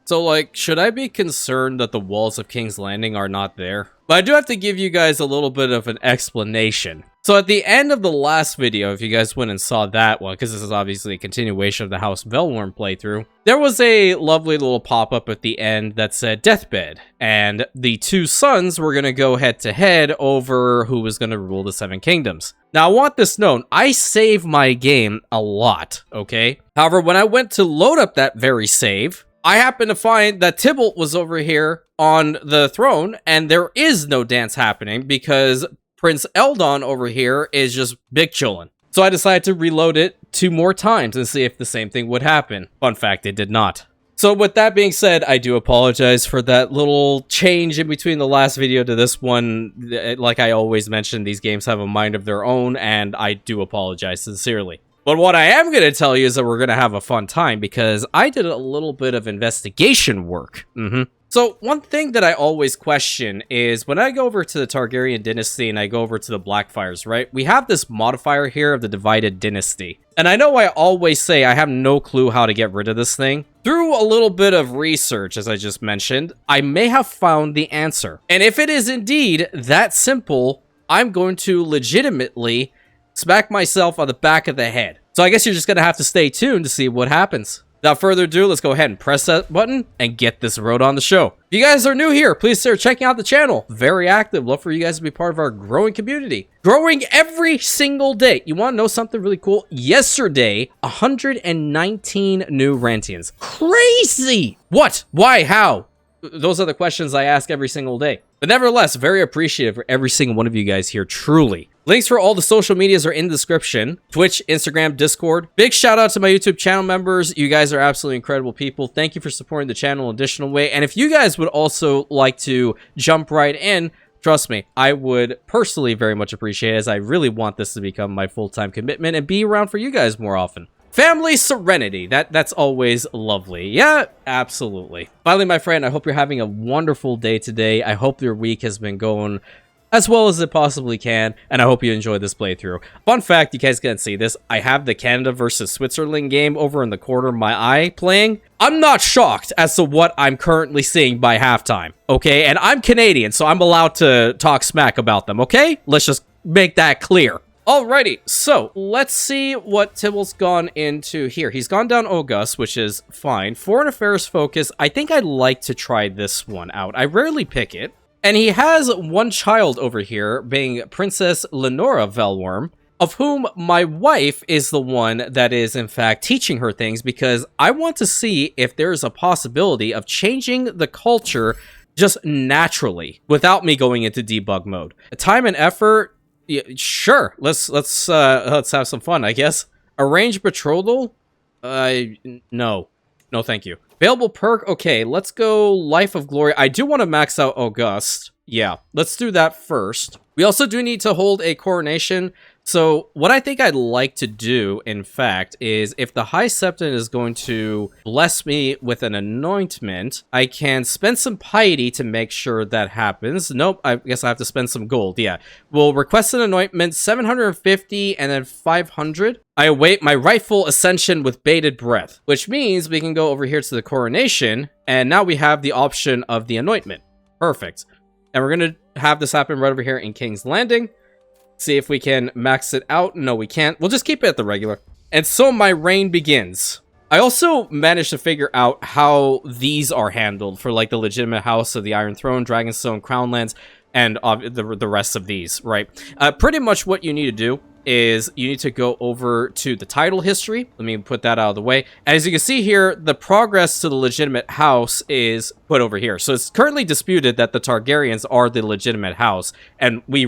So, like, should I be concerned that the walls of King's Landing are not there? But I do have to give you guys a little bit of an explanation. So at the end of the last video, if you guys went and saw that one, because this is obviously a continuation of the House Velwyrm playthrough, there was a lovely little pop-up at the end that said Deathbed, and the two sons were going to go head-to-head over who was going to rule the Seven Kingdoms. Now, I want this known, I save my game a lot, okay? However, when I went to load up that very save, I happened to find that Tybolt was over here on the throne, and there is no dance happening because Prince Eldon over here is just big chillin'. So I decided to reload it 2 more times and see if the same thing would happen. Fun fact, it did not. So with that being said, I do apologize for that little change in between the last video to this one. Like I always mention, these games have a mind of their own, and I do apologize sincerely. But what I am going to tell you is that we're going to have a fun time because I did a little bit of investigation work. So one thing that I always question is when I go over to the Targaryen dynasty and I go over to the Blackfyres, right? We have this modifier here of the divided dynasty. And I know I always say I have no clue how to get rid of this thing. Through a little bit of research, as I just mentioned, I may have found the answer. And if it is indeed that simple, I'm going to legitimately smack myself on the back of the head. So I guess you're just going to have to stay tuned to see what happens. Without further ado, let's go ahead and press that button and get this road on the show. If you guys are new here, please start checking out the channel. Very active. Love for you guys to be part of our growing community. Growing every single day. You want to know something really cool? Yesterday, 119 new Rantians. Crazy! What? Why? How? Those are the questions I ask every single day. But nevertheless, very appreciative for every single one of you guys here, truly. Links for all the social medias are in the description. Twitch, Instagram, Discord. Big shout out to my YouTube channel members. You guys are absolutely incredible people. Thank you for supporting the channel in an additional way. And if you guys would also like to jump right in, trust me, I would personally very much appreciate it as I really want this to become my full-time commitment and be around for you guys more often. Family serenity. That's always lovely. Yeah, absolutely. Finally, my friend, I hope you're having a wonderful day today. I hope your week has been going as well as it possibly can, and I hope you enjoyed this playthrough. Fun fact, you guys can't see this, I have the Canada versus Switzerland game over in the corner of my eye playing. I'm not shocked as to what I'm currently seeing by halftime, okay? And I'm Canadian, so I'm allowed to talk smack about them, okay? Let's just make that clear. Alrighty, so let's see what Tybolt's gone into here. He's gone down August, which is fine. Foreign Affairs Focus, I think I'd like to try this one out. I rarely pick it. And he has one child over here, being Princess Lenora Velwyrm, of whom my wife is the one that is, in fact, teaching her things, because I want to see if there's a possibility of changing the culture just naturally, without me going into debug mode. Time and effort, yeah, sure, let's have some fun, I guess. Arranged betrothal? No, thank you. Available perk, okay, let's go Life of Glory. I do want to max out August. Yeah, let's do that first. We also do need to hold a coronation. So what I think I'd like to do, in fact, is if the High Septon is going to bless me with an anointment, I can spend some piety to make sure that happens. Nope, I guess I have to spend some gold. Yeah, we'll request an anointment, 750 and then 500. I await my rightful ascension with bated breath, which means we can go over here to the coronation, and now we have the option of the anointment. Perfect. And we're going to have this happen right over here in King's Landing. See if we can max it out. No, we can't. We'll just keep it at the regular. And so my reign begins. I also managed to figure out how these are handled for like the legitimate house of the Iron Throne, Dragonstone, Crownlands, and the rest of these, right? Pretty much what you need to do is you need to go over to the title history. Let me put that out of the way. As you can see here, the progress to the legitimate house is put over here. So it's currently disputed that the Targaryens are the legitimate house. And we're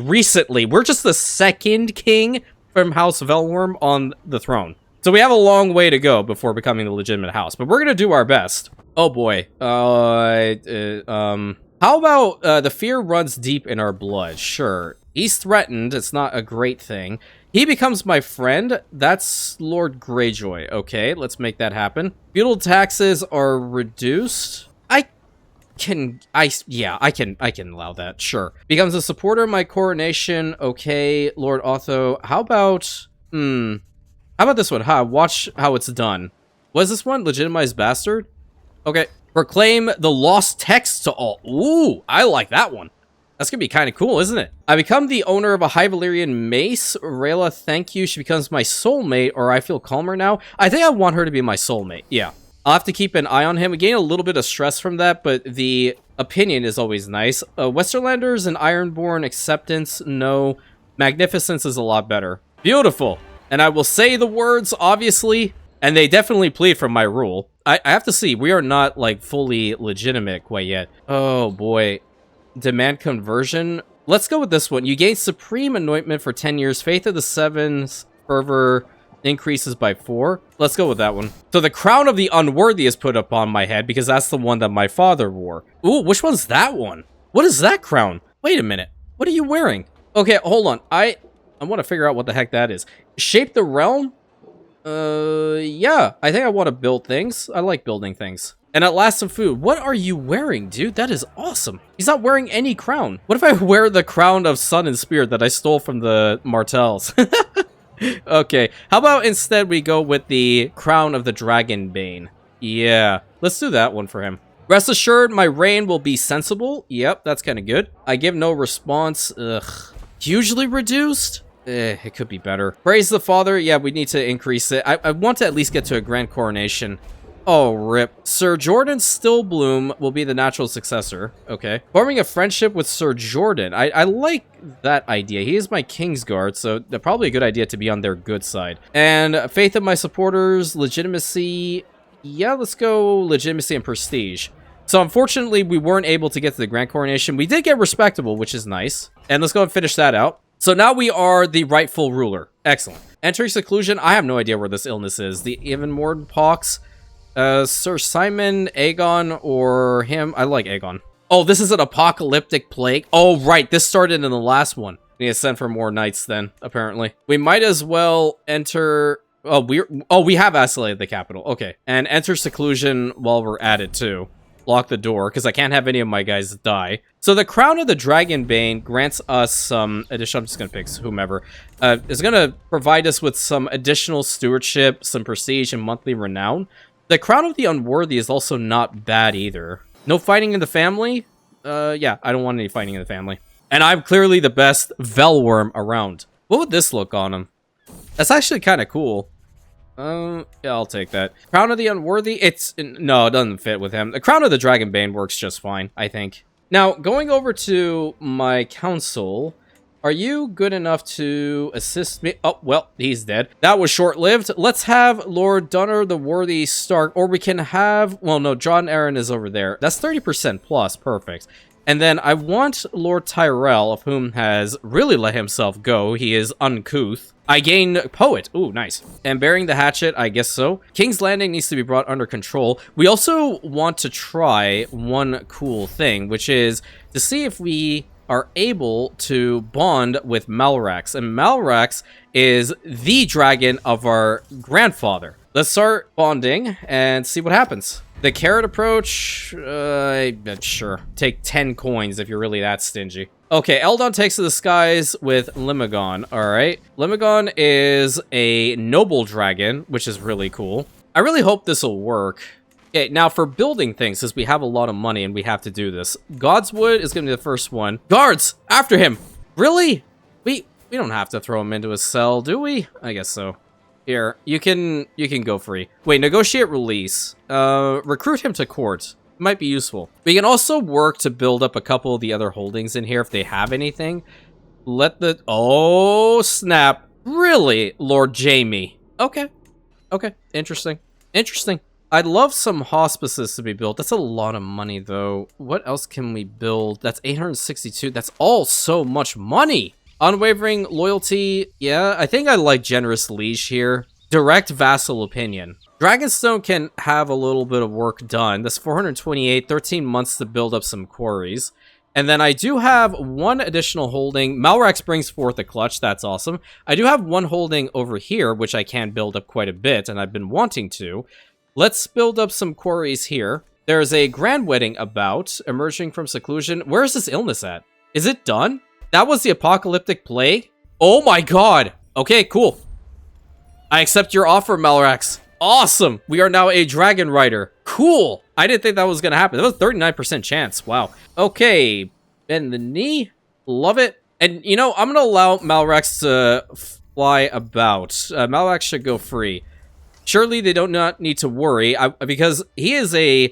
just the second king from House Velwyrm on the throne. So we have a long way to go before becoming the legitimate house, but we're going to do our best. Oh boy. How about the fear runs deep in our blood? Sure. He's threatened. It's not a great thing. He becomes my friend. That's Lord Greyjoy. Okay, let's make that happen. Feudal taxes are reduced. I can allow that. Sure. Becomes a supporter of my coronation. Okay, Lord Otho. How about this one? Watch how it's done. Was this one legitimized bastard? Okay, Proclaim the lost text to all. Ooh, I like that one. That's gonna be kind of cool, isn't it? I become the owner of a High Valyrian mace. Rayla, thank you. She becomes my soulmate, or I feel calmer now. I think I want her to be my soulmate. Yeah. I'll have to keep an eye on him. We gain a little bit of stress from that, but the opinion is always nice. Westerlanders and Ironborn acceptance, no. Magnificence is a lot better. Beautiful. And I will say the words, obviously, and they definitely plead from my rule. I have to see. We are not, like, fully legitimate quite yet. Oh, boy. Demand conversion. Let's go with this one. You gain supreme anointment for 10 years. Faith of the Sevens. Fervor increases by 4. Let's go with that one. So the crown of the unworthy is put up on my head because that's the one that my father wore. Ooh, which one's that one? What is that crown? Wait a minute. What are you wearing? Okay, hold on. I want to figure out what the heck that is. Shape the realm? Yeah. I think I want to build things. I like building things. And at last, some food. What are you wearing, dude? That is awesome. He's not wearing any crown. What if I wear the crown of Sun and Spirit that I stole from the Martells? Okay, how about instead we go with the crown of the Dragonbane? Yeah, let's do that one for him. Rest assured, my reign will be sensible. Yep, that's kind of good. I give no response. Ugh. Hugely reduced? It could be better. Praise the Father. Yeah, we need to increase it. I want to at least get to a grand coronation. Oh, rip. Sir Jordan Stillbloom will be the natural successor. Okay. Forming a friendship with Sir Jordan. I like that idea. He is my Kingsguard, so probably a good idea to be on their good side. And faith of my supporters, legitimacy. Yeah, let's go legitimacy and prestige. So unfortunately, we weren't able to get to the grand coronation. We did get respectable, which is nice. And let's go and finish that out. So now we are the rightful ruler. Excellent. Entering seclusion. I have no idea where this illness is. The Evenmord pox. Sir Simon, Aegon, or him? I like Aegon. Oh, this is an apocalyptic plague. Oh, right. This started in the last one. We need to send for more knights then, apparently. We might as well enter... Oh, we have isolated the capital. Okay. And enter seclusion while we're at it, too. Lock the door, because I can't have any of my guys die. So the Crown of the Dragonbane grants us some additional... I'm just going to pick whomever. It's going to provide us with some additional stewardship, some prestige, and monthly renown. The Crown of the Unworthy is also not bad either. No fighting in the family? Yeah, I don't want any fighting in the family. And I'm clearly the best Velwyrm around. What would this look on him? That's actually kind of cool. Yeah, I'll take that. Crown of the Unworthy? No, it doesn't fit with him. The Crown of the Dragonbane works just fine, I think. Now, going over to my council... Are you good enough to assist me? Oh, well, he's dead. That was short-lived. Let's have Lord Dunner the Worthy Stark, or we can have... Well, no, John Aaron is over there. That's 30% plus. Perfect. And then I want Lord Tyrell, of whom has really let himself go. He is uncouth. I gain Poet. Ooh, nice. And bearing the hatchet, I guess so. King's Landing needs to be brought under control. We also want to try one cool thing, which is to see if we... are able to bond with Malrax. And Malrax is the dragon of our grandfather. Let's start bonding and see what happens. The carrot approach, sure. Take 10 coins if you're really that stingy. Okay, Eldon takes to the skies with Limagon. Alright. Limagon is a noble dragon, which is really cool. I really hope this will work. Okay, now for building things, since we have a lot of money and we have to do this, Godswood is going to be the first one. Guards! After him! Really? We don't have to throw him into a cell, do we? I guess so. Here, you can go free. Wait, negotiate release. Recruit him to court. Might be useful. We can also work to build up a couple of the other holdings in here if they have anything. Oh, snap. Really, Lord Jamie? Okay. Okay, interesting. Interesting. I'd love some hospices to be built. That's a lot of money, though. What else can we build? That's 862. That's all so much money. Unwavering loyalty. Yeah, I think I like generous liege here. Direct vassal opinion. Dragonstone can have a little bit of work done. That's 428, 13 months to build up some quarries. And then I do have one additional holding. Malrax brings forth a clutch. That's awesome. I do have one holding over here, which I can build up quite a bit, and I've been wanting to. Let's build up some quarries here. There's a grand wedding about, emerging from seclusion. Where is this illness at? Is it done? That was the apocalyptic plague? Oh my god! Okay, cool. I accept your offer, Malrax. Awesome! We are now a dragon rider. Cool! I didn't think that was going to happen. That was 39% chance. Wow. Okay. Bend the knee. Love it. And, you know, I'm going to allow Malrax to fly about. Malrax should go free. Surely they don't not need to worry, because he is a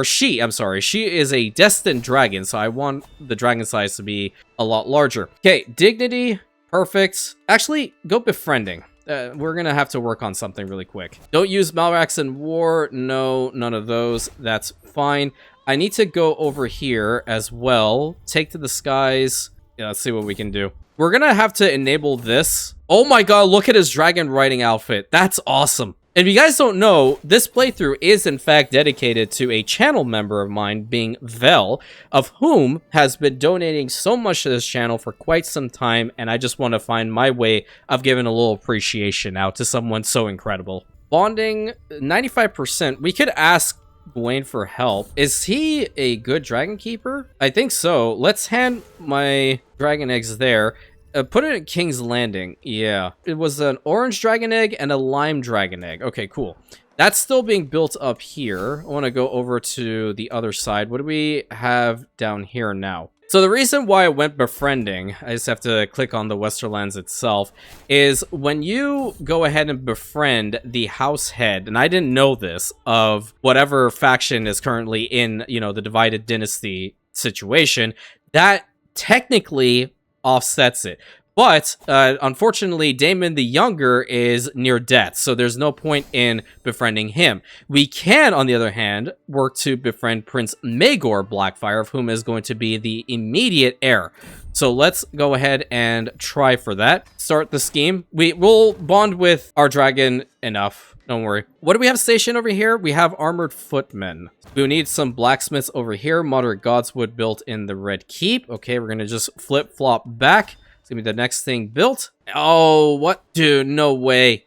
she is a destined dragon, so I want the dragon size to be a lot larger. Okay, dignity, perfect. Actually, go befriending. We're gonna have to work on something really quick. Don't use Malrax in war. No, none of those. That's fine. I need to go over here as well. Take to the skies. Yeah, let's see what we can do. We're gonna have to enable this. Oh my god, look at his dragon riding outfit. That's awesome. And if you guys don't know, this playthrough is in fact dedicated to a channel member of mine, being Vel, of whom has been donating so much to this channel for quite some time, and I just want to find my way of giving a little appreciation out to someone so incredible. Bonding, 95%. We could ask Dwayne for help. Is he a good dragon keeper? I think so. Let's hand my dragon eggs there. Put it at King's Landing. Yeah. It was an orange dragon egg and a lime dragon egg. Okay, cool. That's still being built up here. I want to go over to the other side. What do we have down here now? So the reason why I went befriending, I just have to click on the Westerlands itself, is when you go ahead and befriend the house head, and I didn't know this, of whatever faction is currently in, you know, the divided dynasty situation, that technically offsets it. But unfortunately, Daemon the Younger is near death, so there's no point in befriending him. We can, on the other hand, work to befriend Prince Maegor Blackfyre, of whom is going to be the immediate heir. So let's go ahead and try for that. Start the scheme. We'll bond with our dragon enough. Don't worry. What do we have stationed over here? We have armored footmen. We need some blacksmiths over here. Moderate godswood built in the Red Keep. Okay, we're going to just flip-flop back. It's going to be the next thing built. Oh, what? Dude, no way.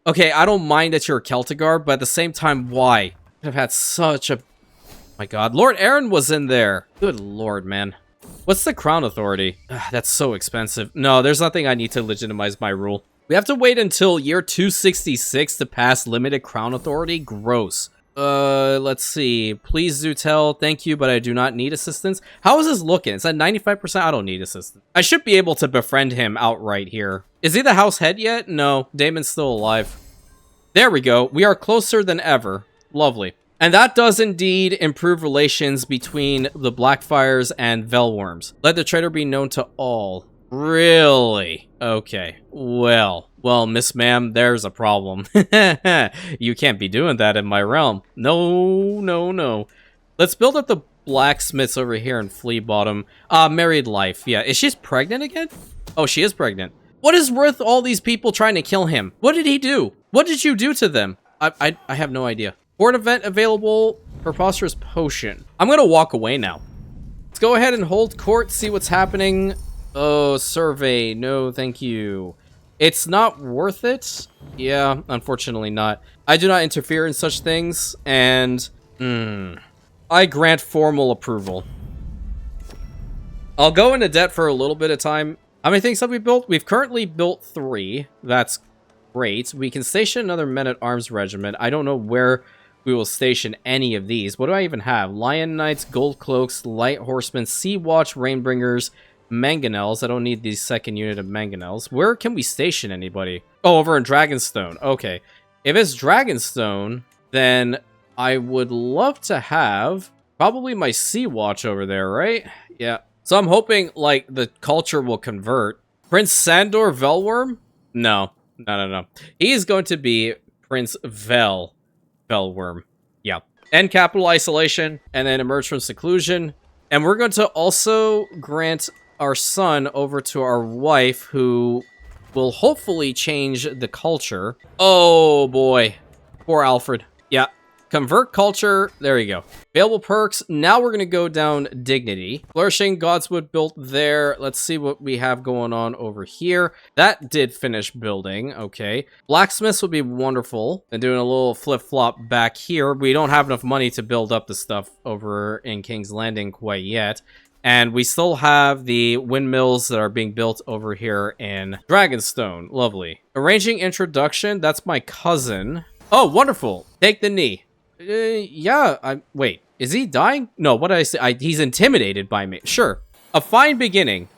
Okay, I don't mind that you're a Celtigar, but at the same time, why? I've had such a... My god, Lord Aaron was in there. Good lord, man. What's the crown authority? Ugh, that's so expensive. No, there's nothing I need to legitimize my rule. We have to wait until year 266 to pass limited crown authority? Gross. Let's see. Please do tell. Thank you, but I do not need assistance. How is this looking? It's at 95%. I don't need assistance. I should be able to befriend him outright here. Is he the house head yet? No. Daemon's still alive. There we go. We are closer than ever. Lovely. And that does indeed improve relations between the Blackfyres and Velwyrms. Let the traitor be known to all. Really? Okay. Well, Miss Ma'am, there's a problem. You can't be doing that in my realm. No, no, no. Let's build up the blacksmiths over here in Flea Bottom. Married life. Yeah, is she pregnant again? Oh, she is pregnant. What is worth all these people trying to kill him? What did he do? What did you do to them? I have no idea. Board event available. Preposterous potion. I'm gonna walk away now. Let's go ahead and hold court, see what's happening. Oh, survey. No, thank you. It's not worth it. Yeah, unfortunately not. I do not interfere in such things, and I grant formal approval. I'll go into debt for a little bit of time. How many things have we built? We've currently built 3. That's great. We can station another men-at-arms regiment. I don't know where we will station any of these. What do I even have? Lion Knights, Gold Cloaks, Light Horsemen, Sea Watch, Rainbringers, Mangonels. I don't need the second unit of Mangonels. Where can we station anybody? Oh, over in Dragonstone. Okay. If it's Dragonstone, then I would love to have probably my Sea Watch over there, right? Yeah. So I'm hoping, like, the culture will convert. Prince Sandor Velwyrm? No. No. He is going to be Prince Vel Velwyrm. Yeah. End capital isolation, and then emerge from seclusion. And we're going to also grant our son over to our wife, who will hopefully change the culture. Oh boy. Poor Alfred. Yeah. Convert culture. There you go. Available perks. Now we're going to go down dignity. Flourishing Godswood built there. Let's see what we have going on over here. That did finish building. Okay. Blacksmiths would be wonderful. And doing a little flip-flop back here. We don't have enough money to build up the stuff over in King's Landing quite yet. And we still have the windmills that are being built over here in Dragonstone. Lovely. Arranging introduction. That's my cousin. Oh, wonderful. Take the knee. Yeah, wait, is he dying? No, what did I say? He's intimidated by me. Sure. A fine beginning.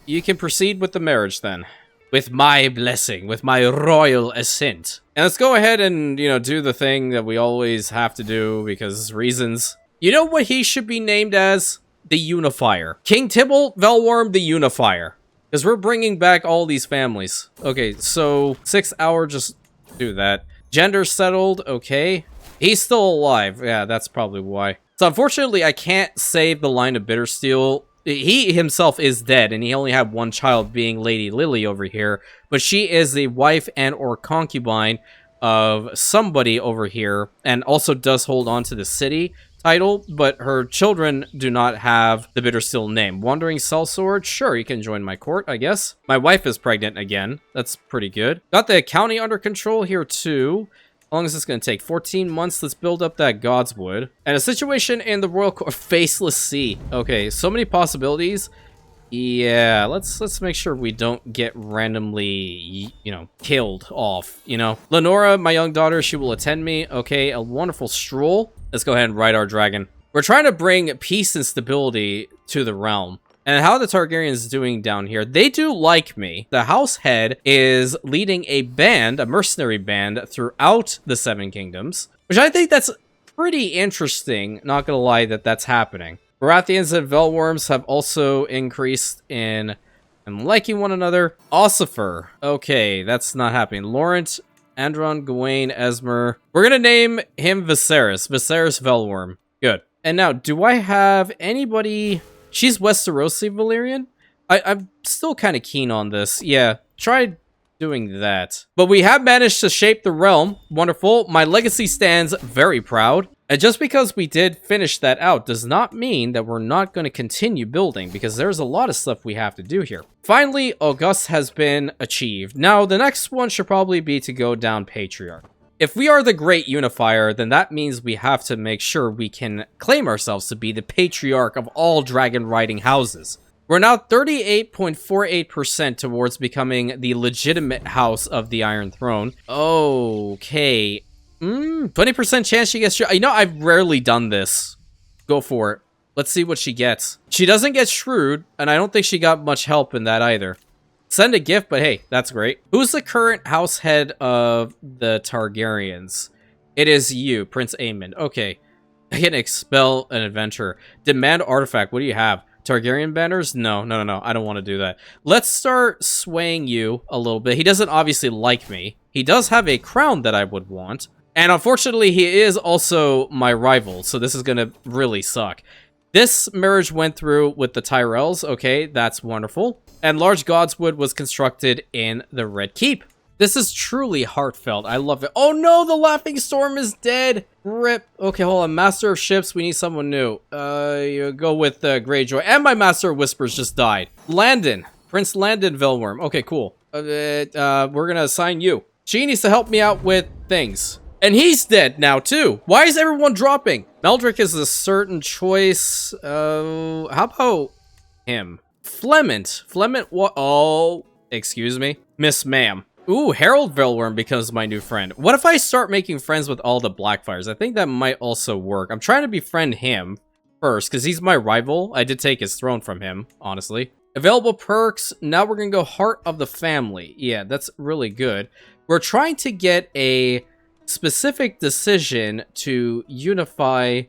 You can proceed with the marriage then. With my blessing, with my royal assent. And let's go ahead and, you know, do the thing that we always have to do because reasons. You know what he should be named as? The Unifier. King Tybolt Velwyrm the Unifier. Because we're bringing back all these families. Okay, so 6 hour, just do that. Gender settled, okay. He's still alive. Yeah, that's probably why. So unfortunately, I can't save the line of Bittersteel. He himself is dead, and he only had one child, being Lady Lily over here. But she is the wife and or concubine of somebody over here, and also does hold on to the city title, but her children do not have the Bittersteel name. Wandering Sellsword, sure, you can join my court, I guess. My wife is pregnant again. That's pretty good. Got the county under control here, too. How long is this going to take? 14 months. Let's build up that Godswood. And a situation in the Royal Court. Faceless Sea. Okay, so many possibilities. Yeah, let's make sure we don't get randomly, you know, killed off, you know. Lenora, my young daughter, she will attend me. Okay, a wonderful stroll. Let's go ahead and ride our dragon. We're trying to bring peace and stability to the realm. And how the Targaryens doing down here? They do like me. The house head is leading a band, a mercenary band, throughout the Seven Kingdoms, which I think that's pretty interesting. Not gonna lie that that's happening. Baratheons and Velwyrms have also increased in liking one another. Ossifer. Okay, that's not happening. Laurent, Andron, Gawain, Esmer. We're gonna name him Viserys. Viserys Velwyrm. Good. And now, do I have anybody... She's Westerosi Valyrian? I'm still kind of keen on this. Yeah, try doing that. But we have managed to shape the realm. Wonderful. My legacy stands very proud. And just because we did finish that out does not mean that we're not going to continue building, because there's a lot of stuff we have to do here. Finally, August has been achieved. Now, the next one should probably be to go down Patriarch. If we are the Great Unifier, then that means we have to make sure we can claim ourselves to be the patriarch of all dragon-riding houses. We're now 38.48% towards becoming the legitimate house of the Iron Throne. Okay. 20% chance she gets... You know, I've rarely done this. Go for it. Let's see what she gets. She doesn't get shrewd, and I don't think she got much help in that either. Send a gift, but hey, that's great. Who's the current house head of the Targaryens? It is you, Prince Aemon. Okay. I can expel an adventurer. Demand artifact. What do you have? Targaryen banners? No. I don't want to do that. Let's start swaying you a little bit. He doesn't obviously like me. He does have a crown that I would want. And unfortunately, he is also my rival. So this is going to really suck. This marriage went through with the Tyrells. Okay, that's wonderful. And large Godswood was constructed in the Red Keep. This is truly heartfelt. I love it. Oh no, the Laughing Storm is dead. Rip. Okay, hold on. Master of Ships, we need someone new. You go with Greyjoy. And my Master of Whispers just died. Landon. Prince Landon Velwyrm. Okay, cool. We're gonna assign you. She needs to help me out with things. And he's dead now, too. Why is everyone dropping? Meldrick is a certain choice. How about him? Flement, what? Oh, excuse me. Miss Ma'am. Ooh, Harold Velwyrm becomes my new friend. What if I start making friends with all the Blackfyres? I think that might also work. I'm trying to befriend him first, because he's my rival. I did take his throne from him, honestly. Available perks. Now we're going to go Heart of the Family. Yeah, that's really good. We're trying to get a specific decision to unify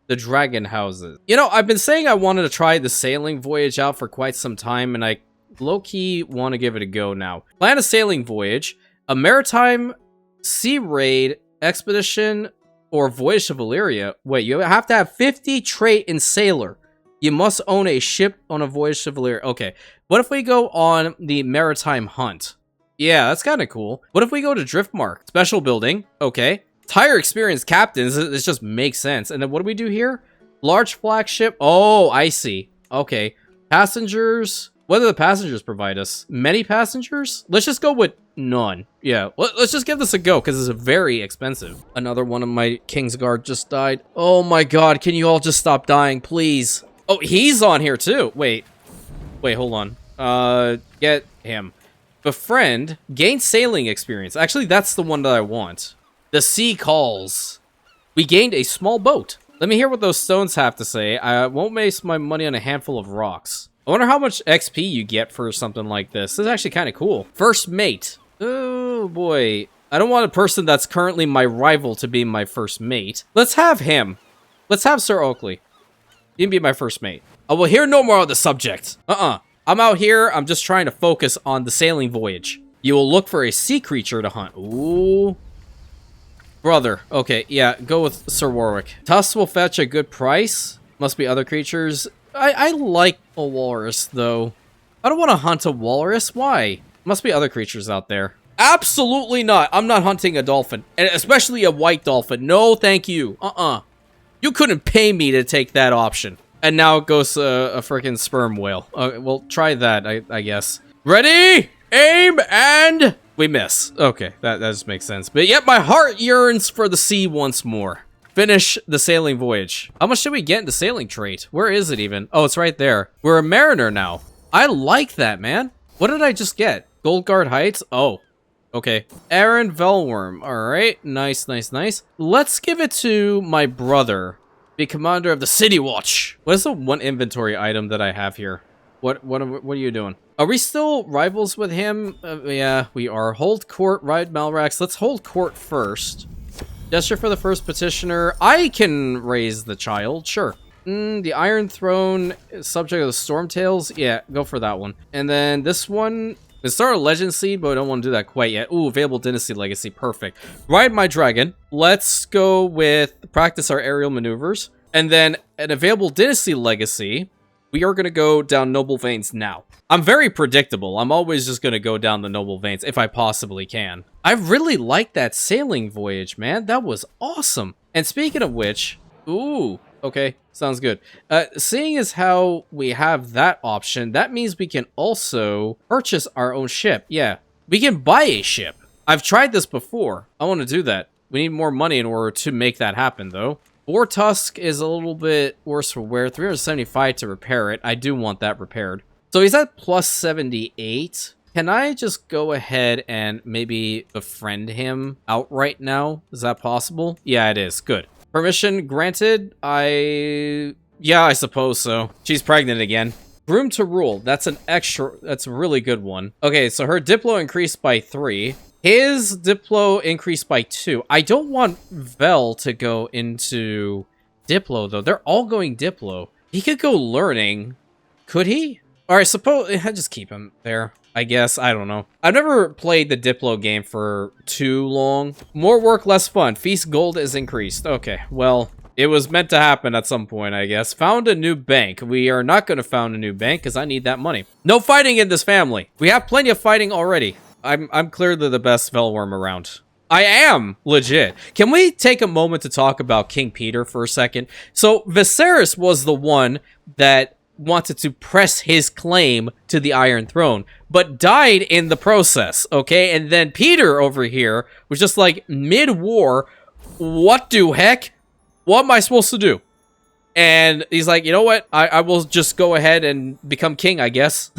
the dragon houses. You know, I've been saying I wanted to try the sailing voyage out for quite some time, and I low-key want to give it a go now. Plan a sailing voyage, a maritime sea raid expedition, or voyage to Valyria. Wait, you have to have 50 trait in sailor. You must own a ship on a voyage to Valyria. Okay, what if we go on the Maritime Hunt? Yeah, that's kind of cool. What if we go to Driftmark? Special building. Okay. Tire experienced captains. This just makes sense. And then what do we do here? Large flagship. Oh, I see. Okay. Passengers. What do the passengers provide us? Many passengers? Let's just go with none. Yeah, let's just give this a go because it's very expensive. Another one of my Kingsguard just died. Oh my god, can you all just stop dying, please? Oh, he's on here too. Wait, hold on. Get him. Befriend. Gain sailing experience. Actually, that's the one that I want. The Sea Calls. We gained a small boat. Let me hear what those stones have to say. I won't waste my money on a handful of rocks. I wonder how much XP you get for something like this. This is actually kind of cool. First mate. Oh, boy. I don't want a person that's currently my rival to be my first mate. Let's have him. Let's have Sir Oakley. He can be my first mate. I will hear no more of the subject. I'm out here. I'm just trying to focus on the sailing voyage. You will look for a sea creature to hunt. Ooh. Brother. Okay, yeah, go with Sir Warwick. Tusks will fetch a good price. Must be other creatures. I like a walrus, though. I don't want to hunt a walrus. Why? Must be other creatures out there. Absolutely not. I'm not hunting a dolphin. And especially a white dolphin. No, thank you. You couldn't pay me to take that option. And now it goes a freaking sperm whale. Well, try that, I guess. Ready? Aim, and... we miss. Okay, that just makes sense. But yet my heart yearns for the sea once more. Finish the sailing voyage. How much should we get in the sailing trait? Where is it even? Oh, it's right there. We're a mariner now. I like that, man. What did I just get? Gold Guard Heights? Oh, okay. Aaron Velwyrm. All right. Nice, nice, nice. Let's give it to my brother, the commander of the City Watch. What is the one inventory item that I have here? What are you doing? Are we still rivals with him? Yeah, we are. Hold court, ride Malrax. Let's hold court first. Gesture for the first petitioner. I can raise the child, sure. The Iron Throne, subject of the Stormtails. Yeah, go for that one. And then this one, it's sort of Legend Seed, but I don't want to do that quite yet. Ooh, available Dynasty Legacy, perfect. Ride my dragon. Let's go with practice our aerial maneuvers. And then an available Dynasty Legacy. We are going to go down Noble Veins now. I'm very predictable. I'm always just going to go down the Noble Veins if I possibly can. I really like that sailing voyage, man. That was awesome. And speaking of which, ooh, okay, sounds good. Seeing as how we have that option, that means we can also purchase our own ship. Yeah, we can buy a ship. I've tried this before. I want to do that. We need more money in order to make that happen, though. Boar Tusk is a little bit worse for wear. 375 to repair it. I do want that repaired. So he's at plus 78. Can I just go ahead and maybe befriend him outright now? Is that possible? Yeah, it is. Good. Permission granted? Yeah, I suppose so. She's pregnant again. Groom to rule. That's a really good one. Okay, so her Diplo increased by 3. His Diplo increased by 2. I don't want Vel to go into Diplo, though. They're all going Diplo. He could go learning. Could he? Or I suppose... I'll just keep him there, I guess. I don't know. I've never played the Diplo game for too long. More work, less fun. Feast gold is increased. Okay, well... it was meant to happen at some point, I guess. Found a new bank. We are not going to found a new bank because I need that money. No fighting in this family. We have plenty of fighting already. I'm clearly the best Velwyrm around. I am legit. Can we take a moment to talk about King Peter for a second? So Viserys was the one that wanted to press his claim to the Iron Throne, but died in the process, okay? And then Peter over here was just like mid-war, what the heck? What am I supposed to do? And he's like, you know what? I will just go ahead and become king, I guess.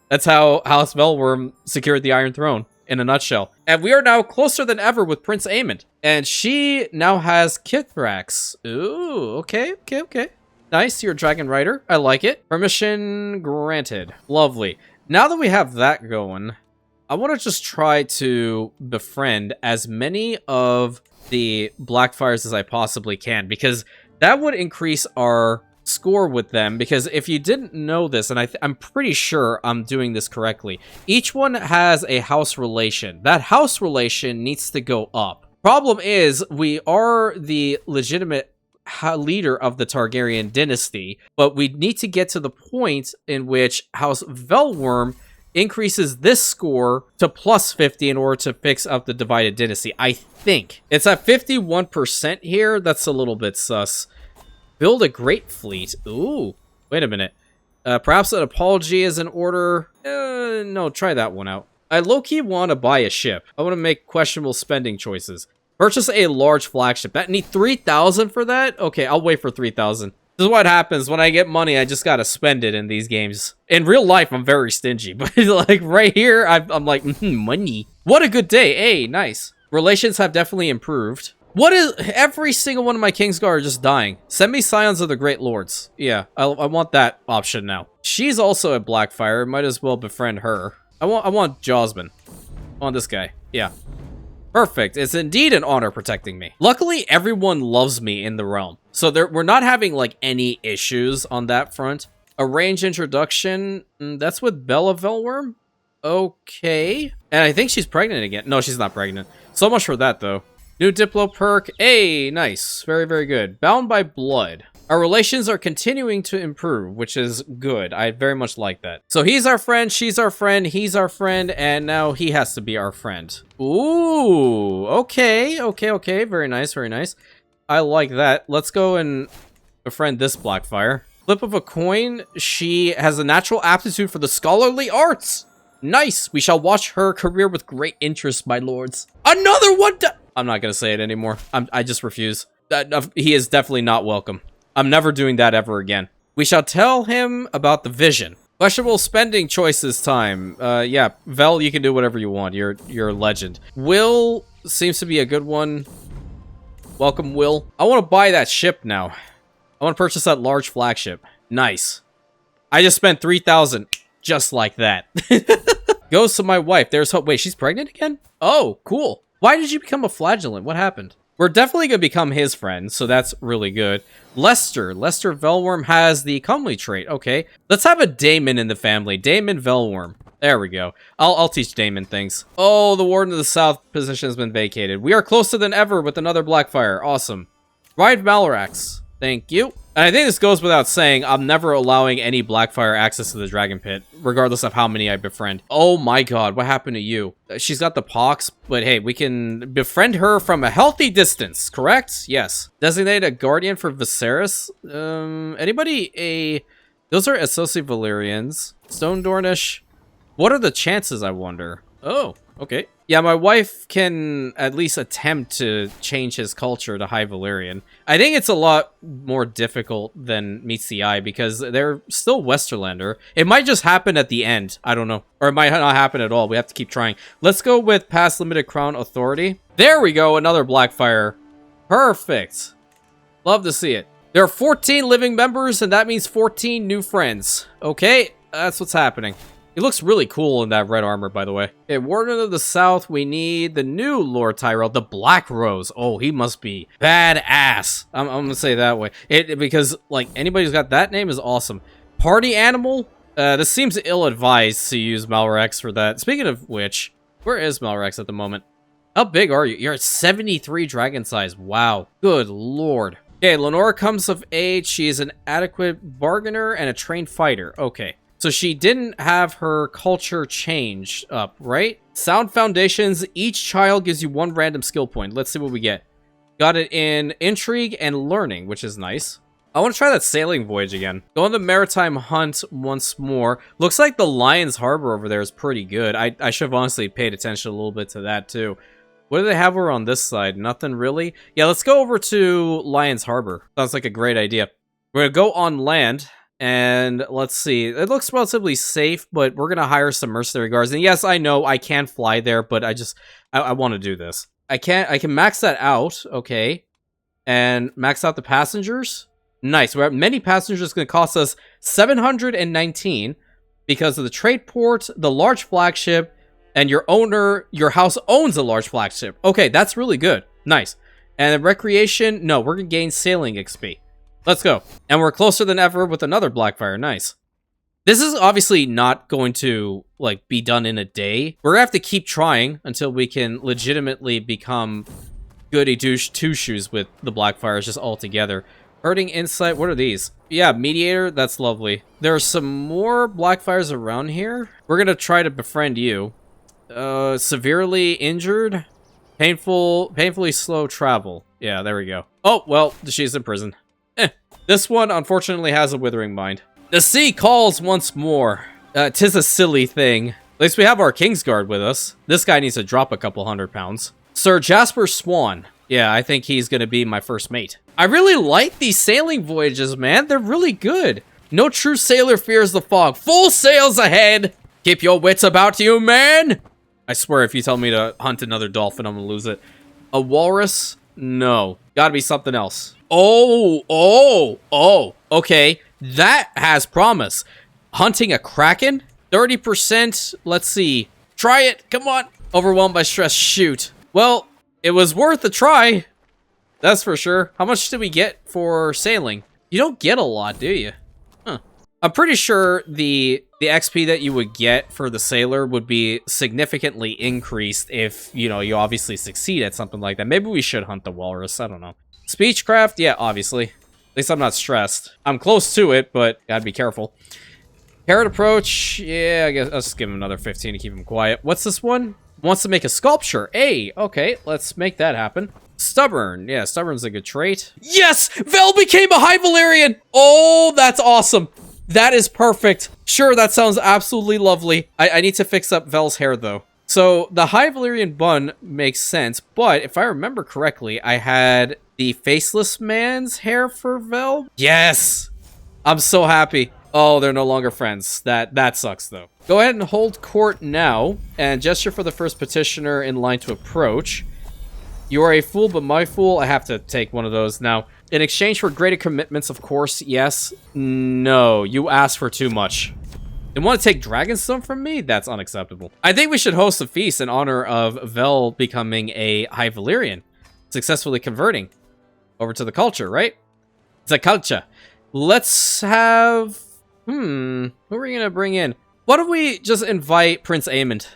That's how House Velwyrm secured the Iron Throne, in a nutshell. And we are now closer than ever with Prince Aemond. And she now has Kithrax. Ooh, okay. Nice, you're a dragon rider. I like it. Permission granted. Lovely. Now that we have that going, I want to just try to befriend as many of the Blackfyres as I possibly can, because that would increase our score with them. Because if you didn't know this, and I'm pretty sure I'm doing this correctly, each one has a house relation. That house relation needs to go up. Problem is, we are the legitimate leader of the Targaryen dynasty, but we need to get to the point in which House Velwyrm increases this score to plus 50 in order to fix up the divided dynasty. I think it's at 51% here. That's a little bit sus. Build a great fleet. Ooh, wait a minute. Perhaps an apology is in order. No, try that one out. I low-key want to buy a ship. I want to make questionable spending choices. Purchase a large flagship. That need 3,000 for that? Okay, I'll wait for 3,000. This is what happens when I get money. I just gotta spend it in these games. In real life, I'm very stingy, but like right here, I'm like, money. What a good day. Hey, nice. Relations have definitely improved. What is... Every single one of my Kingsguard are just dying. Send me Scions of the Great Lords. Yeah, I want that option now. She's also a Blackfyre. Might as well befriend her. I want Josman. I want this guy. Yeah. Perfect. It's indeed an honor protecting me. Luckily, everyone loves me in the realm. So we're not having, like, any issues on that front. Arrange introduction. That's with Bella Velwyrm? Okay. And I think she's pregnant again. No, she's not pregnant. So much for that, though. New Diplo perk. Hey, nice. Very, very good. Bound by blood. Our relations are continuing to improve, which is good. I very much like that. So he's our friend, she's our friend, he's our friend, and now he has to be our friend. Ooh, okay, okay, okay. Very nice, very nice. I like that. Let's go and befriend this Blackfyre. Flip of a coin. She has a natural aptitude for the scholarly arts. Nice. We shall watch her career with great interest, my lords. Another one. I'm not going to say it anymore. I just refuse. He is definitely not welcome. I'm never doing that ever again. We shall tell him about the vision. Questionable spending choices time. Yeah, Vel, you can do whatever you want. You're a legend. Will seems to be a good one. Welcome, Will. I want to buy that ship now. I want to purchase that large flagship. Nice. I just spent 3,000 just like that. Goes to my wife. There's hope. Wait, she's pregnant again? Oh, cool. Why did you become a flagellant? What happened? We're definitely going to become his friend, so that's really good. Lester Velwyrm has the comely trait. Okay, let's have a Daemon in the family. Daemon Velwyrm. There we go. I'll teach Daemon things. Oh, the Warden of the South position has been vacated. We are closer than ever with another Blackfyre. Awesome. Ride Malarax. Thank you. And I think this goes without saying, I'm never allowing any Blackfyre access to the Dragon Pit, regardless of how many I befriend. Oh my god, what happened to you? She's got the pox, but hey, we can befriend her from a healthy distance, correct? Yes. Designate a guardian for Viserys. Anybody Those are Associate Valyrians. Stone Dornish. What are the chances, I wonder? Oh, okay. Yeah, my wife can at least attempt to change his culture to High Valyrian. I think it's a lot more difficult than meets the eye because they're still Westerlander. It might just happen at the end. I don't know. Or it might not happen at all. We have to keep trying. Let's go with Past Limited Crown Authority. There we go. Another Blackfyre. Perfect. Love to see it. There are 14 living members, and that means 14 new friends. Okay, that's what's happening. He looks really cool in that red armor, by the way. Okay, Warden of the South, we need the new Lord Tyrell, the Black Rose. Oh, he must be badass. I'm gonna say that way. Because, like, anybody who's got that name is awesome. Party Animal? This seems ill-advised to use Malrex for that. Speaking of which, where is Malrex at the moment? How big are you? You're at 73 dragon size. Wow. Good lord. Okay, Lenora comes of age. She is an adequate bargainer and a trained fighter. Okay. So she didn't have her culture changed up, right? Sound Foundations, each child gives you 1 random skill point. Let's see what we get. Got it in Intrigue and Learning, which is nice. I want to try that sailing voyage again. Go on the Maritime Hunt once more. Looks like the Lion's Harbor over there is pretty good. I should have honestly paid attention a little bit to that too. What do they have over on this side? Nothing really? Yeah, let's go over to Lion's Harbor. Sounds like a great idea. We're going to go on land. And let's see, it looks relatively safe, but we're going to hire some mercenary guards. And yes, I know I can fly there, but I want to do this. I can max that out. Okay. And max out the passengers. Nice. We're at many passengers. It's going to cost us 719 because of the trade port, the large flagship, and your house owns a large flagship. Okay. That's really good. Nice. And then recreation. No, we're going to gain sailing XP. Let's go. And we're closer than ever with another Blackfyre. Nice. This is obviously not going to, like, be done in a day. We're gonna have to keep trying until we can legitimately become goody two-shoes with the Blackfyres just all together. Hurting Insight. What are these? Yeah, Mediator. That's lovely. There are some more Blackfyres around here. We're gonna try to befriend you. Severely injured. Painfully slow travel. Yeah, there we go. Oh, well, she's in prison. This one, unfortunately, has a withering mind. The sea calls once more. 'Tis a silly thing. At least we have our Kingsguard with us. This guy needs to drop a couple 100 pounds. Sir Jasper Swan. Yeah, I think he's going to be my first mate. I really like these sailing voyages, man. They're really good. No true sailor fears the fog. Full sails ahead. Keep your wits about you, man. I swear, if you tell me to hunt another dolphin, I'm going to lose it. A walrus. No. Gotta be something else. Oh. Okay. That has promise. Hunting a kraken? 30%. Let's see. Try it. Come on. Overwhelmed by stress. Shoot. Well, it was worth a try. That's for sure. How much did we get for sailing? You don't get a lot, do you? Huh. I'm pretty sure the XP that you would get for the sailor would be significantly increased if, you know, you obviously succeed at something like that. Maybe we should hunt the walrus. I don't know. Speechcraft? Yeah, obviously. At least I'm not stressed. I'm close to it, but gotta be careful. Carrot approach? Yeah, I guess I'll just give him another 15 to keep him quiet. What's this one? Wants to make a sculpture. Hey, okay, let's make that happen. Stubborn. Yeah, stubborn's a good trait. Yes! Vel became a High Valyrian! Oh, that's awesome. That is perfect. Sure, that sounds absolutely lovely. I need to fix up Vel's hair, though. So, the High Valyrian bun makes sense, but if I remember correctly, I had the Faceless Man's hair for Vel. Yes! I'm so happy. Oh, they're no longer friends. That sucks, though. Go ahead and hold court now, and gesture for the first petitioner in line to approach. You are a fool, but my fool. I have to take one of those now. In exchange for greater commitments, of course, yes. No, you asked for too much. You want to take Dragonstone from me? That's unacceptable. I think we should host a feast in honor of Vel becoming a High Valyrian. Successfully converting over to the culture, right? It's a culture. Let's have... who are we going to bring in? Why don't we just invite Prince Aemond?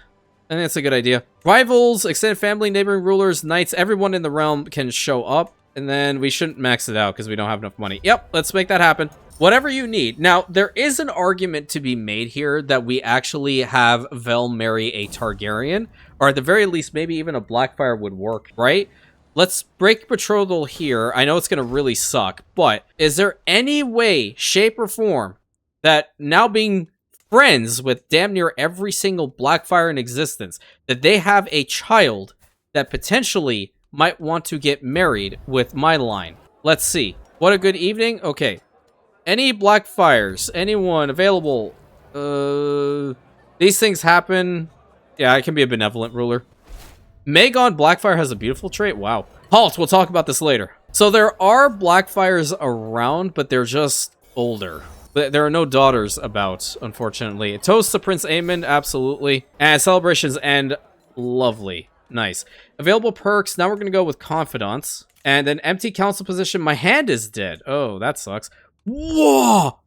I think that's a good idea. Rivals, extended family, neighboring rulers, knights, everyone in the realm can show up. And then we shouldn't max it out because we don't have enough money. Yep, let's make that happen. Whatever you need. Now, there is an argument to be made here that we actually have Vel marry a Targaryen. Or at the very least, maybe even a Blackfyre would work, right? Let's break betrothal here. I know it's going to really suck. But is there any way, shape, or form that now being friends with damn near every single Blackfyre in existence, that they have a child that potentially might want to get married with my line? Let's see. What a good evening. Okay. Any Blackfyres? Anyone available? These things happen. Yeah, I can be a benevolent ruler. Magon Blackfyre has a beautiful trait. Wow. Halt, we'll talk about this later. So there are Blackfyres around, but they're just older. There are no daughters about, unfortunately. Toast to Prince Aemond, absolutely. And celebrations end. Lovely. Nice. Available perks. Now we're going to go with Confidants. And then empty council position. My hand is dead. Oh, that sucks. Whoa!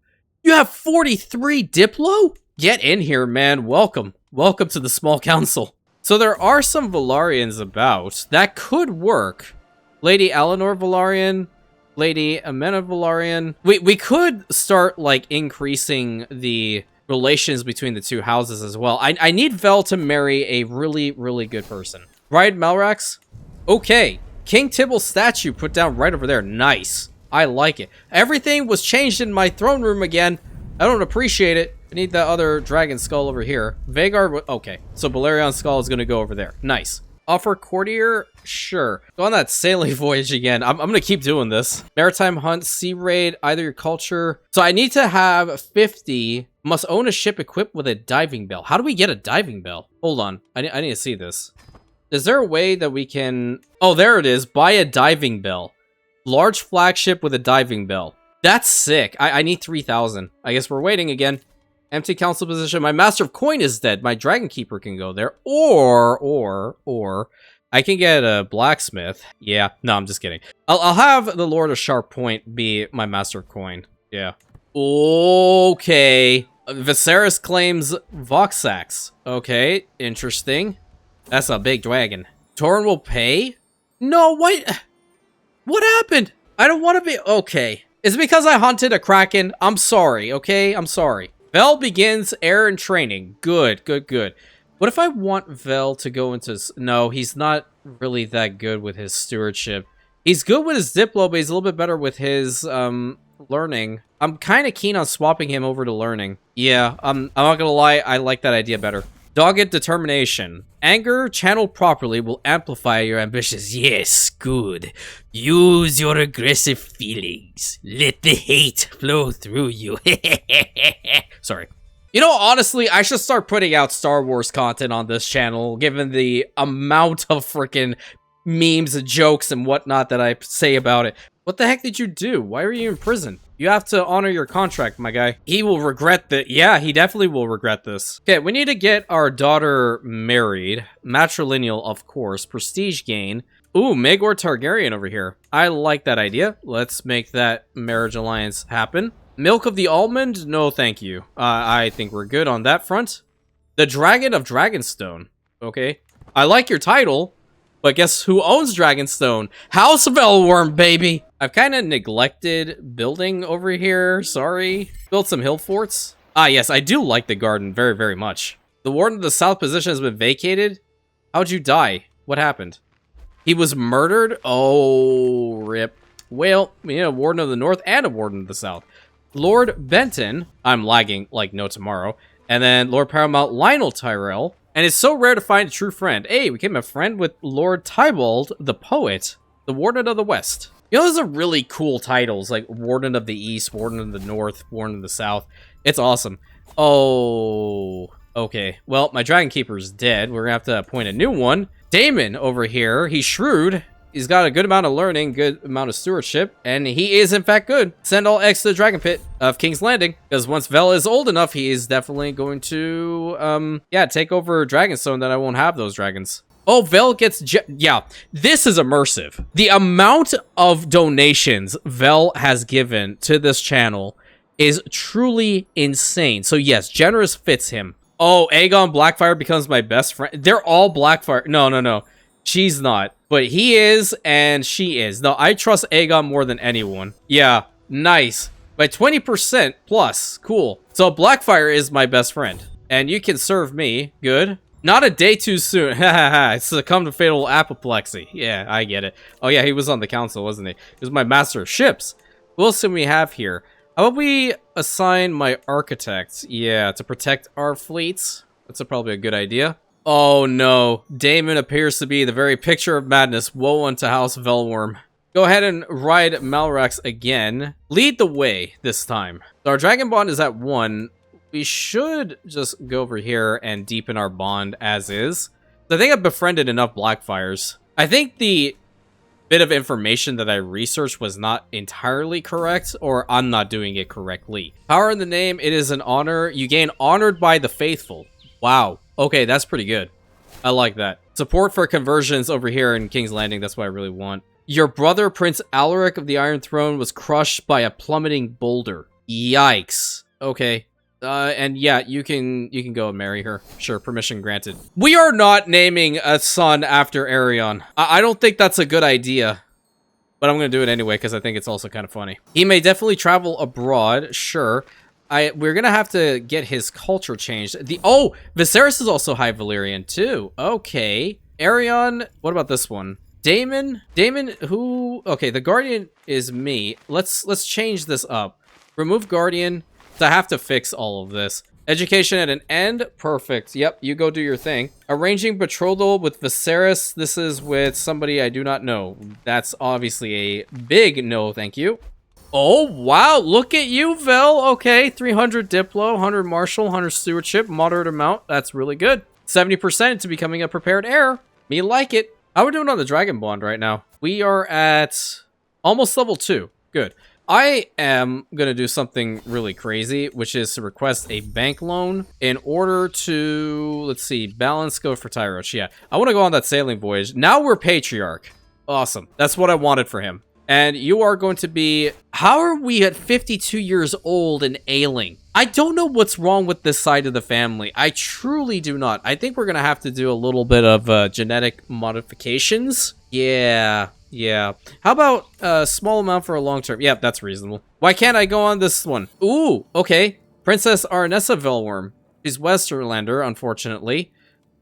You have 43 Diplo? Get in here, man. Welcome. Welcome to the small council. So there are some Velaryons about. That could work. Lady Eleanor Velaryon. Lady Amena Velaryon. We could start, like, increasing the relations between the two houses as well. I need Vel to marry a really, really good person. Bride Melrax? Okay. King Tybalt's statue put down right over there. Nice. I like it. Everything was changed in my throne room again. I don't appreciate it. I need that other dragon skull over here. Vagar, okay. So Balerion's skull is going to go over there. Nice. Offer courtier? Sure. Go on that sailing voyage again. I'm going to keep doing this. Maritime Hunt, Sea Raid, either your culture. So I need to have 50. Must own a ship equipped with a diving bell. How do we get a diving bell? Hold on. I need to see this. Is there a way that we can... Oh, there it is. Buy a diving bell. Large flagship with a diving bell. That's sick. I need 3,000. I guess we're waiting again. Empty council position. My Master of Coin is dead. My Dragon Keeper can go there. Or I can get a blacksmith. Yeah. No, I'm just kidding. I'll have the Lord of Sharp Point be my Master of Coin. Yeah. Okay. Viserys claims Voxax. Okay. Interesting. That's a big dragon. Torrent will pay? No, what? What happened? I don't want to be... Okay. Is it because I hunted a kraken? I'm sorry, okay? I'm sorry. Vel begins heir and training. Good, good, good. What if I want Vel to go into... No, he's not really that good with his stewardship. He's good with his Diplo, but he's a little bit better with his learning. I'm kind of keen on swapping him over to learning. Yeah, I'm not gonna lie, I like that idea better. Dogged determination. Anger channeled properly will amplify your ambitions. Yes, good. Use your aggressive feelings. Let the hate flow through you. Sorry. You know, honestly, I should start putting out Star Wars content on this channel, given the amount of freaking memes and jokes and whatnot that I say about it. What the heck did you do? Why are you in prison? You have to honor your contract, my guy. He will regret that. Yeah, he definitely will regret this. Okay, we need to get our daughter married. Matrilineal, of course. Prestige gain. Ooh, Maegor Targaryen over here. I like that idea. Let's make that marriage alliance happen. Milk of the Almond? No, thank you. I think we're good on that front. The Dragon of Dragonstone. Okay. I like your title. But guess who owns Dragonstone? House Velwyrm, baby! I've kind of neglected building over here. Sorry. Built some hill forts. Ah, yes, I do like the garden very, very much. The Warden of the South position has been vacated. How'd you die? What happened? He was murdered? Oh, rip. Well, you know, Warden of the North and a Warden of the South. Lord Benton. I'm lagging like no tomorrow. And then Lord Paramount Lionel Tyrell. And it's so rare to find a true friend. Hey, we became a friend with Lord Tybolt, the poet, the Warden of the West. You know, those are really cool titles, like Warden of the East, Warden of the North, Warden of the South. It's awesome. Oh, okay. Well, my Dragon Keeper's dead. We're gonna have to appoint a new one. Damon over here, he's shrewd. He's got a good amount of learning, good amount of stewardship, and he is in fact good. Send all eggs to the Dragon Pit of King's Landing, because once Vel is old enough, he is definitely going to, yeah, take over Dragonstone, then I won't have those dragons. Oh, Vel gets, yeah, this is immersive. The amount of donations Vel has given to this channel is truly insane. So yes, generous fits him. Oh, Aegon Blackfyre becomes my best friend. They're all Blackfyre. No, no, no. She's not. But he is, and she is. No, I trust Aegon more than anyone. Yeah, nice. By 20% plus. Cool. So Blackfyre is my best friend. And you can serve me. Good. Not a day too soon. Hahaha. Succumb to fatal apoplexy. Yeah, I get it. Oh yeah, he was on the council, wasn't he? He was my master of ships. Who else do we have here? How about we assign my architects? Yeah, to protect our fleets. That's probably a good idea. Oh no, Damon appears to be the very picture of madness. Woe unto House Velwyrm. Go ahead and ride Malrax again. Lead the way this time. So our dragon bond is at 1. We should just go over here and deepen our bond as is. I think I've befriended enough Blackfyres. I think the bit of information that I researched was not entirely correct, or I'm not doing it correctly. Power in the name, it is an honor. You gain honored by the faithful. Wow. Okay, that's pretty good. I like that. Support for conversions over here in King's Landing. That's what I really want. Your brother, Prince Alaric of the Iron Throne, was crushed by a plummeting boulder. Yikes. Okay. And yeah, you can go and marry her. Sure, permission granted. We are not naming a son after Aerion. I don't think that's a good idea. But I'm going to do it anyway because I think it's also kind of funny. He may definitely travel abroad. Sure. We're gonna have to get his culture changed. Oh, Viserys is also High Valyrian too. Okay, Aerion. What about this one? Damon. Who? Okay, the Guardian is me. Let's change this up. Remove Guardian. So I have to fix all of this. Education at an end. Perfect. Yep, you go do your thing. Arranging betrothal with Viserys. This is with somebody I do not know. That's obviously a big no. Thank you. Oh, wow. Look at you, Vel. Okay, 300 Diplo, 100 Martial, 100 Stewardship, moderate amount. That's really good. 70% to becoming a prepared heir. Me like it. How are we doing on the Dragon Bond right now? We are at almost level 2. Good. I am going to do something really crazy, which is to request a bank loan in order to, let's see, balance go for Tyrosh. Yeah, I want to go on that sailing voyage. Now we're Patriarch. Awesome. That's what I wanted for him. And you are going to be... How are we at 52 years old and ailing? I don't know what's wrong with this side of the family. I truly do not. I think we're going to have to do a little bit of genetic modifications. Yeah. How about a small amount for a long term? Yeah, that's reasonable. Why can't I go on this one? Ooh, okay. Princess Arnessa Velwyrm. She's Westerlander, unfortunately.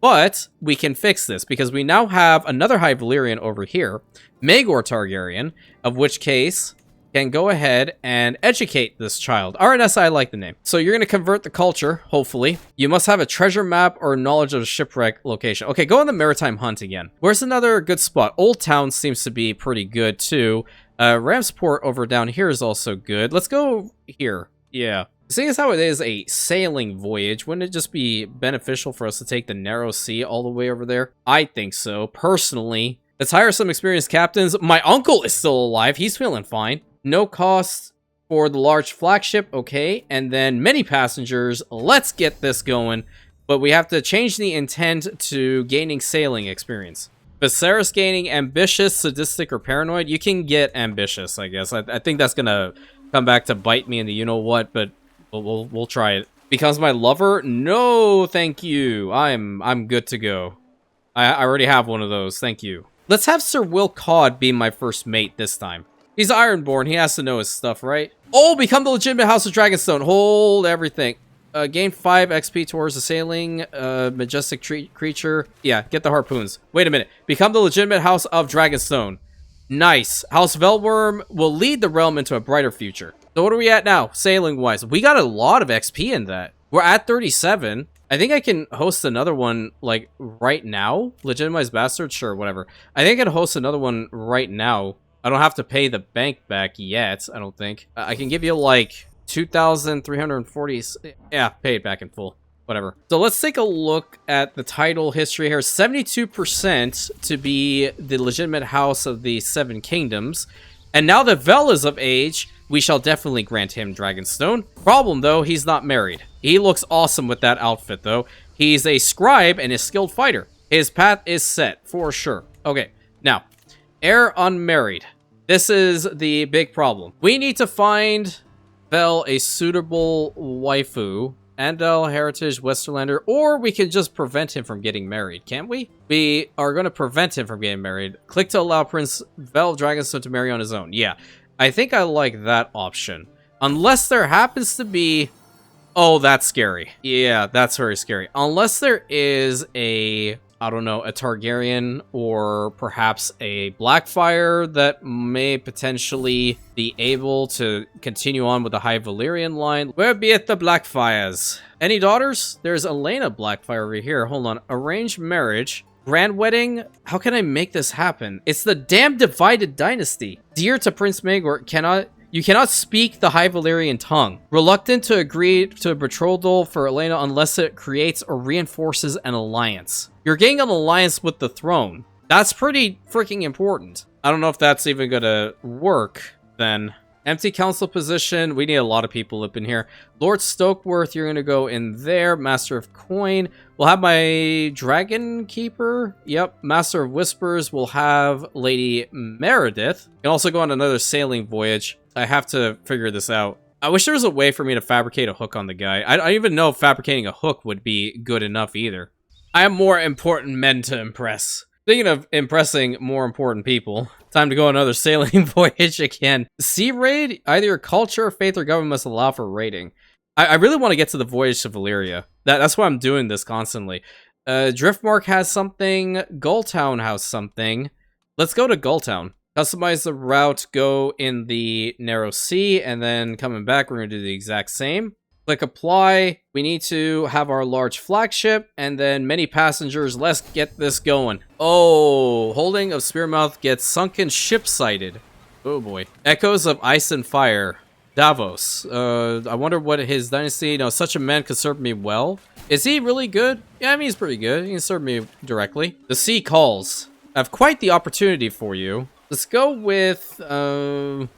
But we can fix this because we now have another High Valyrian over here, Maegor Targaryen, of which case can go ahead and educate this child. RNS, I like the name. So you're going to convert the culture, hopefully. You must have a treasure map or knowledge of a shipwreck location. Okay, go on the Maritime Hunt again. Where's another good spot? Old Town seems to be pretty good too. Ramsport over down here is also good. Let's go here. Yeah. Seeing as how it is a sailing voyage, wouldn't it just be beneficial for us to take the narrow sea all the way over there? I think so. Personally, Let's hire some experienced captains. My uncle is still alive. He's feeling fine. No cost for the large flagship. Okay. And then many passengers. Let's get this going. But we have to change the intent to gaining sailing experience. Viserys gaining ambitious, sadistic, or paranoid. You can get ambitious, I guess. I think that's going to come back to bite me in the you-know-what, but we'll try it. Becomes my lover? No, thank you. I'm good to go. I already have one of those. Thank you. Let's have Sir Will Cod be my first mate this time. He's Ironborn. He has to know his stuff, right? Oh, become the legitimate House of Dragonstone. Hold everything. Gain 5 XP towards the sailing, majestic creature. Yeah, get the harpoons. Wait a minute. Become the legitimate House of Dragonstone. Nice. House Velwyrm will lead the realm into a brighter future. So what are we at now, sailing-wise? We got a lot of XP in that. We're at 37. I think I can host another one, like, right now. Legitimized Bastard? Sure, whatever. I think I can host another one right now. I don't have to pay the bank back yet, I don't think. I can give you, like... 2,340. Yeah, pay it back in full. Whatever. So let's take a look at the title history here. 72% to be the legitimate house of the Seven Kingdoms. And now that Vel is of age, we shall definitely grant him Dragonstone. Problem, though, he's not married. He looks awesome with that outfit, though. He's a scribe and a skilled fighter. His path is set, for sure. Okay, now, heir unmarried. This is the big problem. We need to find... Vel a suitable waifu, Andal, Heritage, Westerlander, or we can just prevent him from getting married, can't we? We are going to prevent him from getting married. Click to allow Prince Vel of Dragonstone to marry on his own. Yeah, I think I like that option. Unless there happens to be... Oh, that's scary. Yeah, that's very scary. Unless there is a... I don't know, a Targaryen or perhaps a Blackfyre that may potentially be able to continue on with the High Valyrian line. Where be it the Blackfyres? Any daughters? There's Elena Blackfyre over here. Hold on. Arranged marriage. Grand wedding? How can I make this happen? It's the damn divided dynasty. Dear to Prince Maegor, you cannot speak the High Valyrian tongue. Reluctant to agree to a betrothal for Elena unless it creates or reinforces an alliance. You're getting an alliance with the throne. That's pretty freaking important. I don't know if that's even gonna work, then. Empty council position. We need a lot of people up in here. Lord Stokeworth, you're gonna go in there. Master of Coin. We'll have my Dragon Keeper. Yep. Master of Whispers. We'll have Lady Meredith. You can also go on another sailing voyage. I have to figure this out. I wish there was a way for me to fabricate a hook on the guy. I don't even know if fabricating a hook would be good enough either. I have more important men to impress. Speaking of impressing more important people, time to go on another sailing voyage again. Sea raid? Either your culture, faith, or government must allow for raiding. I really want to get to the voyage to Valyria. That's why I'm doing this constantly. Driftmark has something. Gulltown has something. Let's go to Gulltown. Customize the route, go in the narrow sea, and then coming back, we're going to do the exact same. Click apply. We need to have our large flagship, and then many passengers. Let's get this going. Oh, holding of Spearmouth gets sunken ship sighted. Oh boy. Echoes of Ice and Fire. Davos. I wonder what his dynasty, you know, such a man could serve me well. Is he really good? Yeah, I mean, he's pretty good. He can serve me directly. The sea calls. I have quite the opportunity for you. Let's go with, Magon.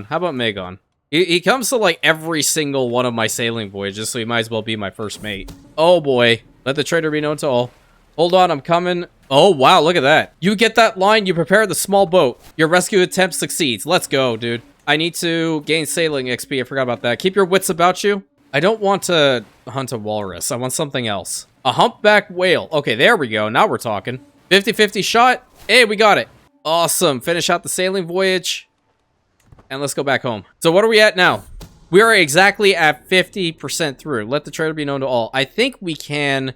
How about Magon? He comes to, like, every single one of my sailing voyages, so he might as well be my first mate. Oh, boy. Let the traitor be known to all. Hold on, I'm coming. Oh, wow, look at that. You get that line, you prepare the small boat. Your rescue attempt succeeds. Let's go, dude. I need to gain sailing XP. I forgot about that. Keep your wits about you. I don't want to hunt a walrus. I want something else. A humpback whale. Okay, there we go. Now we're talking. 50-50 shot. Hey, we got it. Awesome. Finish out the sailing voyage. And let's go back home. So what are we at now? We are exactly at 50% through. Let the traitor be known to all. I think we can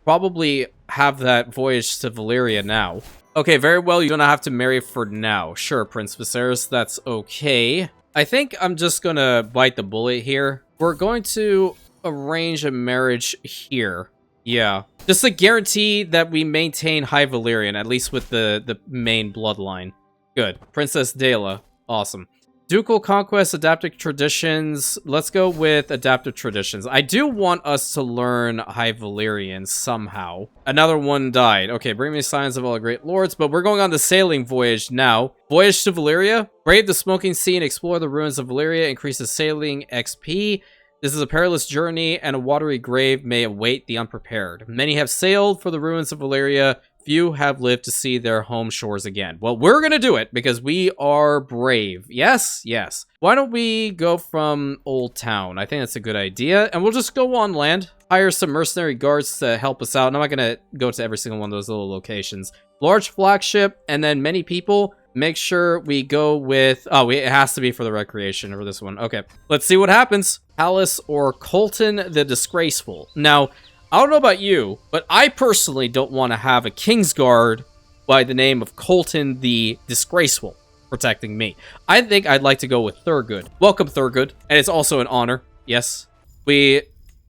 probably have that voyage to Valyria now. Okay, very well. You don't have to marry for now. Sure, Prince Viserys. That's okay. I think I'm just going to bite the bullet here. We're going to arrange a marriage here. Yeah. Just to guarantee that we maintain High Valyrian, at least with the main bloodline. Good. Princess Dela. Awesome. Ducal Conquest, Adaptive Traditions. Let's go with Adaptive Traditions. I do want us to learn High Valyrian somehow. Another one died. Okay, bring me signs of all the great lords, but we're going on the sailing voyage now. Voyage to Valyria. Brave the smoking sea and explore the ruins of Valyria. Increases sailing XP. This is a perilous journey, and a watery grave may await the unprepared. Many have sailed for the ruins of Valyria. Few have lived to see their home shores again. Well, we're gonna do it because we are brave. Yes, yes. Why don't we go from Old Town? I think that's a good idea. And we'll just go on land. Hire some mercenary guards to help us out. And I'm not gonna go to every single one of those little locations. Large flagship, and then many people. Make sure we go with... Oh, it has to be for the recreation for this one. Okay, let's see what happens. Palace or Colton the Disgraceful. Now, I don't know about you, but I personally don't want to have a Kingsguard by the name of Colton the Disgraceful protecting me. I think I'd like to go with Thurgood. Welcome, Thurgood. And it's also an honor. Yes. We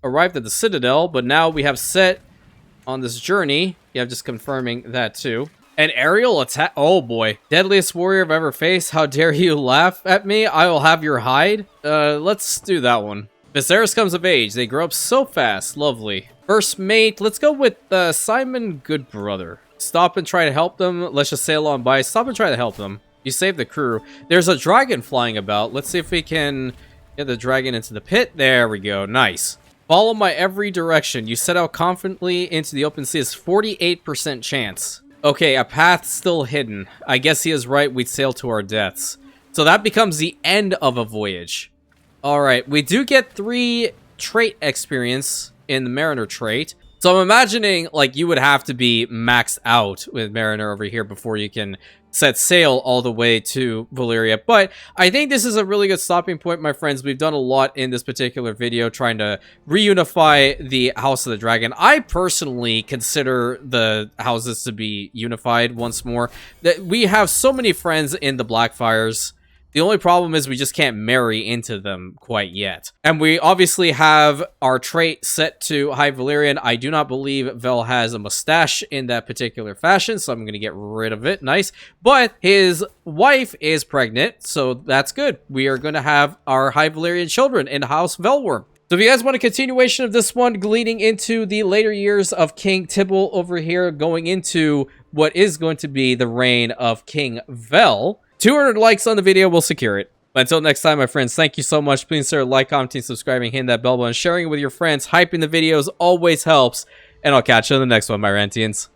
arrived at the Citadel, but now we have set on this journey. Yeah, I'm just confirming that too. An aerial attack. Oh boy. Deadliest warrior I've ever faced. How dare you laugh at me? I will have your hide. Let's do that one. Viserys comes of age. They grow up so fast. Lovely. First mate. Let's go with Simon Goodbrother. Stop and try to help them. Let's just sail on by. Stop and try to help them. You save the crew. There's a dragon flying about. Let's see if we can get the dragon into the pit. There we go. Nice. Follow my every direction. You set out confidently into the open sea. It's 48% chance. Okay, a path still hidden. I guess he is right. We'd sail to our deaths. So that becomes the end of a voyage. Alright, we do get 3 trait experience in the Mariner trait. So I'm imagining, like, you would have to be maxed out with Mariner over here before you can set sail all the way to Valyria. But I think this is a really good stopping point, my friends. We've done a lot in this particular video trying to reunify the House of the Dragon. I personally consider the houses to be unified once more. That we have so many friends in the Blackfyres. The only problem is we just can't marry into them quite yet. And we obviously have our trait set to High Valyrian. I do not believe Vel has a mustache in that particular fashion, so I'm going to get rid of it. Nice. But his wife is pregnant, so that's good. We are going to have our High Valyrian children in House Velwyrm. So if you guys want a continuation of this one, leading into the later years of King Tybolt over here, going into what is going to be the reign of King Vel, 200 likes on the video will secure it. But until next time, my friends, thank you so much. Please consider like, commenting, subscribing, hitting that bell button, sharing it with your friends. Hyping the videos always helps. And I'll catch you in the next one, my Rantians.